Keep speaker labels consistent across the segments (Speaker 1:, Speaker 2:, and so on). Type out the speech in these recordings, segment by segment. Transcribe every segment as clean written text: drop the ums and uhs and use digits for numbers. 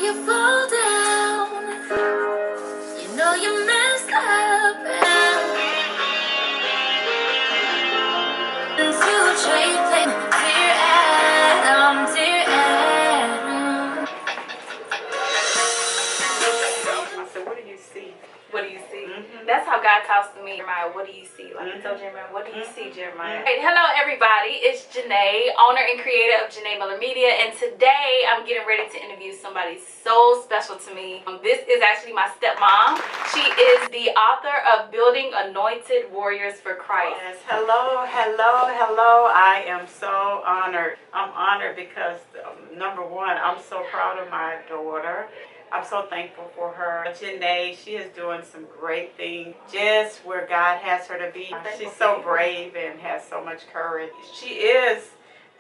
Speaker 1: you fall down, you know you messed up, and to trade play, dear Adam, dear Adam.
Speaker 2: So what do you see?
Speaker 3: What do you see? That's how God talks to me. Jeremiah, what do you see? Like I told Jeremiah, what do you see, Jeremiah? Hey, hello, everybody. It's Janae, owner and creator of Janaè Miller Media, and today I'm getting ready to interview somebody so special to me. This is actually my stepmom. She is the author of Building Anointed Warriors for Christ.
Speaker 2: Yes. Hello, hello, hello. I am so honored. I'm honored because, number one, I'm so proud of my daughter. I'm so thankful for her. Janae, she is doing some great things just where God has her to be. She's so brave and has so much courage. She is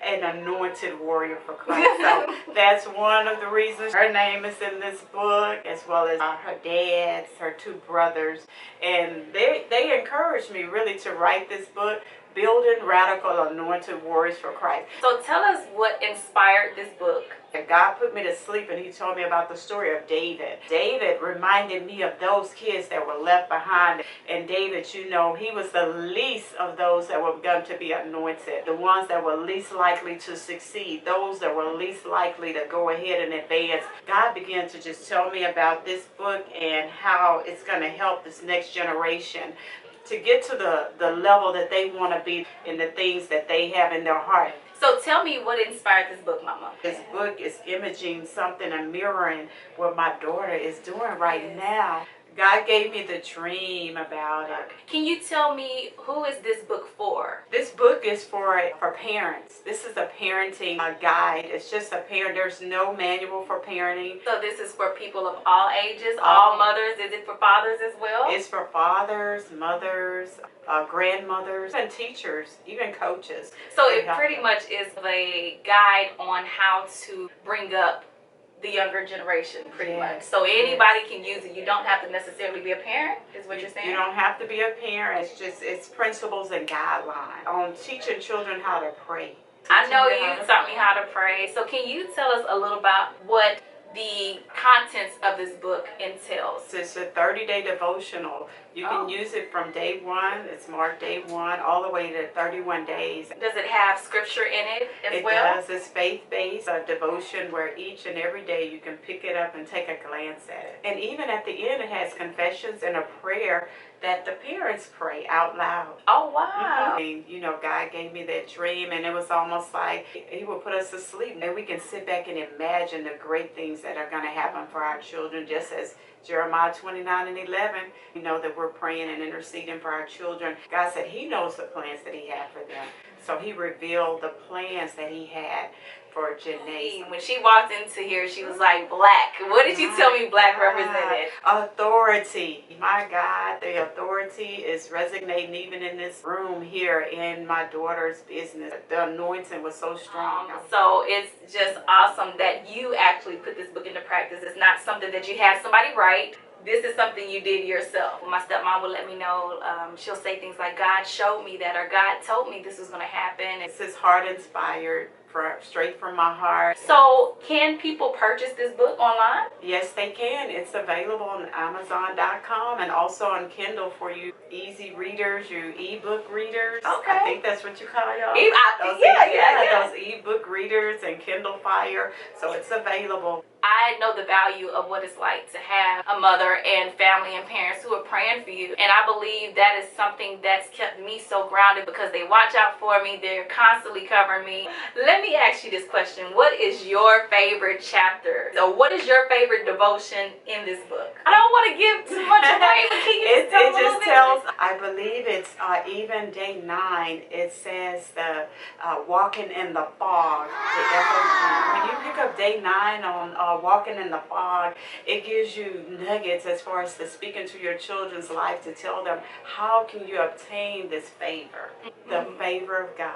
Speaker 2: an anointed warrior for Christ. So that's one of the reasons her name is in this book, as well as her dad's, her two brothers. And they encouraged me really to write this book, Building Radical Anointed Warriors for Christ.
Speaker 3: So tell us what inspired this book.
Speaker 2: God put me to sleep and he told me about the story of David. David reminded me of those kids that were left behind. And David, you know, he was the least of those that were going to be anointed. The ones that were least likely to succeed. Those that were least likely to go ahead and advance. God began to just tell me about this book and how it's going to help this next generation to get to the level that they want to be in the things that they have in their heart.
Speaker 3: So tell me what inspired this book, Mama.
Speaker 2: This book is imaging something and mirroring what my daughter is doing right now. God gave me the dream about it.
Speaker 3: Can you tell me who is this book for?
Speaker 2: This book is for parents. This is a parenting guide. It's just a parent. There's no manual for parenting.
Speaker 3: So this is for people of all ages, all mothers. Is it for fathers as well?
Speaker 2: It's for fathers, mothers, grandmothers, and teachers, even coaches.
Speaker 3: So it pretty much is a guide on how to bring up the younger generation, pretty much. So anybody can use it. You don't have to necessarily be a parent, is what you're saying?
Speaker 2: You don't have to be a parent. It's principles and guidelines on teaching children how to pray.
Speaker 3: I know you taught me how to pray. So can you tell us a little about what the contents of this book entails?
Speaker 2: It's a 30-day devotional. You can use it from day one. It's marked day one all the way to 31 days.
Speaker 3: Does it have scripture in it as well?
Speaker 2: It does. It's faith-based devotion where each and every day you can pick it up and take a glance at it. And even at the end, it has confessions and a prayer that the parents pray out loud.
Speaker 3: Oh, wow.
Speaker 2: And, you know, God gave me that dream, and it was almost like he would put us to sleep. And we can sit back and imagine the great things that are going to happen for our children, just as Jeremiah 29:11, we know that we're praying and interceding for our children. God said he knows the plans that he had for them. So he revealed the plans that he had for Janae.
Speaker 3: When she walked into here, she was like, black. What did you tell me black represented?
Speaker 2: Authority. My God, the authority is resonating even in this room here in my daughter's business. The anointing was so strong.
Speaker 3: So it's just awesome that you actually put this book into practice. It's not something that you had somebody write. This is something you did yourself. My stepmom will let me know. She'll say things like, God showed me that, or God told me this was going to happen.
Speaker 2: This is heart inspired, straight from my heart.
Speaker 3: So can people purchase this book online?
Speaker 2: Yes, they can. It's available on Amazon.com and also on Kindle for you easy readers, you ebook readers.
Speaker 3: Okay.
Speaker 2: I think that's what you call y'all.
Speaker 3: Yeah.
Speaker 2: Those ebook readers and Kindle Fire. So it's available.
Speaker 3: I know the value of what it's like to have a mother and family and parents who are praying for you. And I believe that is something that's kept me so grounded because they watch out for me. They're constantly covering me. Let me ask you this question. What is your favorite chapter? So what is your favorite devotion in this book? I don't want to give too much away.
Speaker 2: It just tells, I believe it's even day 9, it says the walking in the fog, the FOG. When you pick up day 9 on walking in the fog, it gives you nuggets as far as to speak into your children's life to tell them how can you obtain this favor, the favor of God,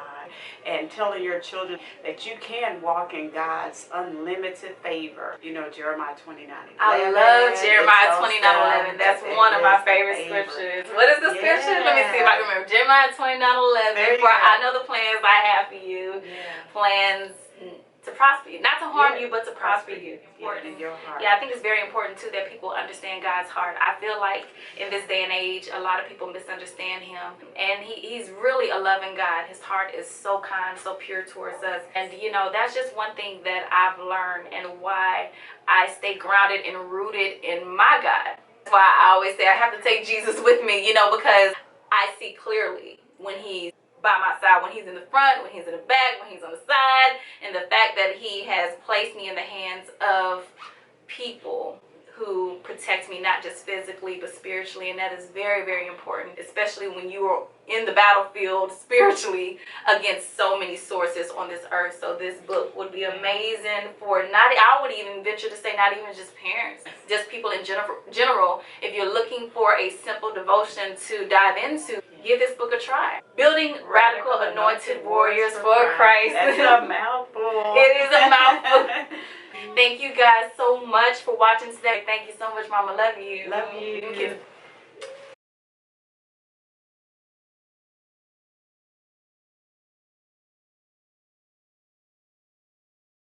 Speaker 2: and telling your children that you can walk in God's unlimited favor. You know, Jeremiah 29:11.
Speaker 3: I love Jeremiah 29:11. That's one of my favorite scriptures. What is the scripture? Let me see if I can remember. Jeremiah 29:11. For I know the plans I have for you. Plans to prosper you, not to harm you, but to prosper
Speaker 2: prosper
Speaker 3: you.
Speaker 2: in your heart.
Speaker 3: Yeah, I think it's very important too that people understand God's heart. I feel like in this day and age, a lot of people misunderstand him, and he's really a loving God. His heart is so kind, so pure towards us. And you know, that's just one thing that I've learned, and why I stay grounded and rooted in my God. That's why I always say I have to take Jesus with me, you know, because I see clearly when he's by my side, when he's in the front, when he's in the back, when he's on the side, and the fact that he has placed me in the hands of people who protect me, not just physically but spiritually, and that is very, very important, especially when you are in the battlefield spiritually against so many sources on this earth. So this book would be amazing for I would even venture to say not even just parents, just people in general. If you're looking for a simple devotion to dive into, give this book a try. Building Radical Anointed Warriors for Christ.
Speaker 2: That's a mouthful.
Speaker 3: It is a mouthful. Thank you guys so much for watching today. Thank you so much, Mama. Love you.
Speaker 2: Love you.